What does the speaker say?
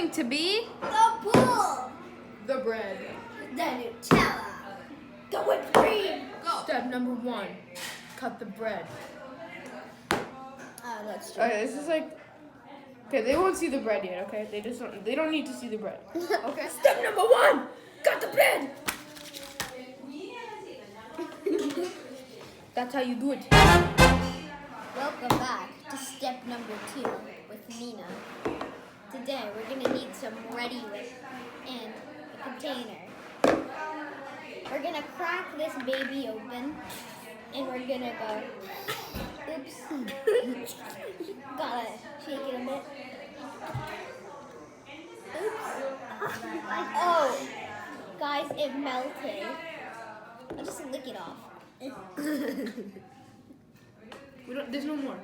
going to be The bull. the bread. The Nutella. The whipped cream. Step number 1, cut the bread. Let's do Okay, this is like, okay, they won't see the bread yet, okay? They don't need to see the bread. Okay? Step number 1, cut the bread. That's how you do it. Welcome back to step number 2 with Nina. Today we're gonna need some ready whip and a container. We're gonna crack this baby open and we're gonna go, oops, gotta shake it a bit. Oops. Oh, guys, it melted. I'll just lick it off. There's no more.